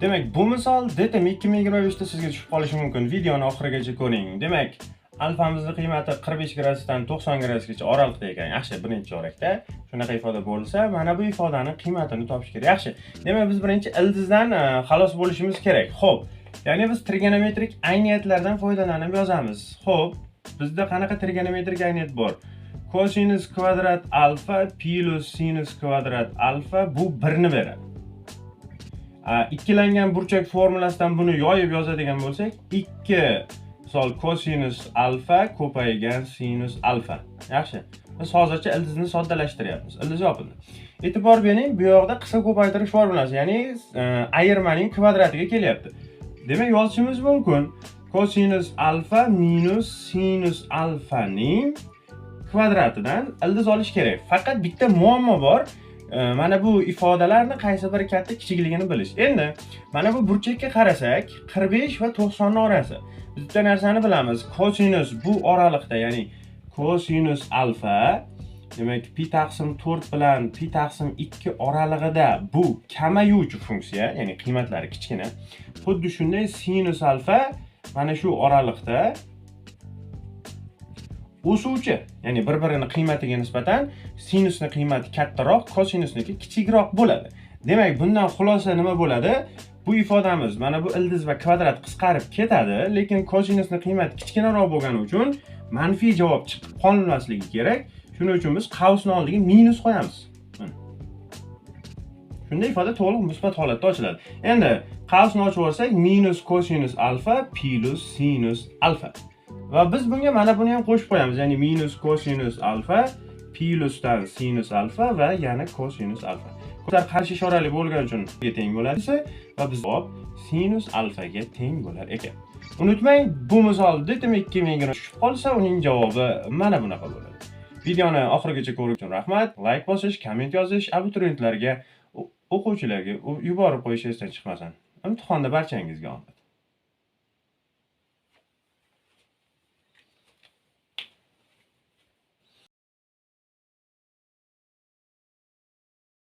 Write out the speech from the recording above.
Demak, bu misol DTM 2025 da sizga tushib qolishi mumkin. Videoni oxirigacha ko'ring. Demak, alfamizning qiymati 45 gradusdan 90 gradusgacha oraliqda ekan. Yaxshi, birinchi chorakda shunaqa ifoda bo'lsa, mana bu ifodaning qiymatini topish kerak. Yaxshi. Demak, biz birinchi ildizdan xalos bo'lishimiz kerak. Xo'p, ya'ni biz trigonometrik ayniyatlardan foydalanib yozamiz. Xo'p, bizda qanaqa trigonometrik ayniyat bor? Kosinus kvadrat alfa plus sinus kvadrat alfa bu 1 ni beradi. Ikkilangan burchak formulasidan buni yoyib yozadigan bo'lsak, 2 misol kosinus alfa ko'paygan sinus alfa. Yaxshi. Biz hozircha ildizni soddalashtiryapmiz. Ildiz yopildi. E'tibor bering, bu yoqda qisqa ko'paytirish formulasi, ya'ni ayirmaning kvadratiga kelyapti. Demak, yozishimiz mumkin. Kosinus alfa minus sinus alfaning kvadratidan ildiz olish kerak. Faqat bitta muammo bor. Mana bu ifodalarni qaysi biri katta kichikligini bilish. Endi mana bu burchakka qarasak, 45 va 90 ning orasi. Biz bitta narsani bilamiz. Kosinus bu oraliqda, ya'ni kosinus alfa, demak pi taqsim 4 bilan pi taqsim 2 oralig'ida bu kamayuvchi funksiya, ya'ni qiymatlari kichkina. Xuddi shunday sinus alfa mana shu oraliqda o'suvchi, ya'ni bir-birini qiymatiga nisbatan sinusning qiymati kattaroq, kosinusniki kichikroq bo'ladi. Demak, bundan xulosa nima bo'ladi? Bu ifodamiz mana bu ildiz va kvadrat qisqarib ketadi, lekin kosinusning qiymati kichkinaroq bo'lgani uchun manfiy javob chiqib qolmasligi kerak. Shuning uchun biz qavsning oldiga minus qo'yamiz. Shunda ifoda to'liq musbat holatda ochiladi. Endi qavsni ochib olsak, minus kosinus alfa plus sinus alfa. Va biz bunga mana buni ham qo'shib qo'yamiz, ya'ni minus kosinus alfa plusdan sinus alfa va yana kosinus alfa. Ular qarshi ishorali bo'lgani uchun teng bo'ladi va biz javob sinus alfaga teng bo'lar ekan. Unutmang, bu misol DTM 2020 tushib qolsa, uning javobi mana bunaqa bo'ladi. Videoni oxirigacha ko'rish uchun rahmat. Like bosish, komment yozish, abituriyentlarga, o'quvchilarga yuborib qo'yish esdan chiqmasin. Imtihonda barchangizga omad.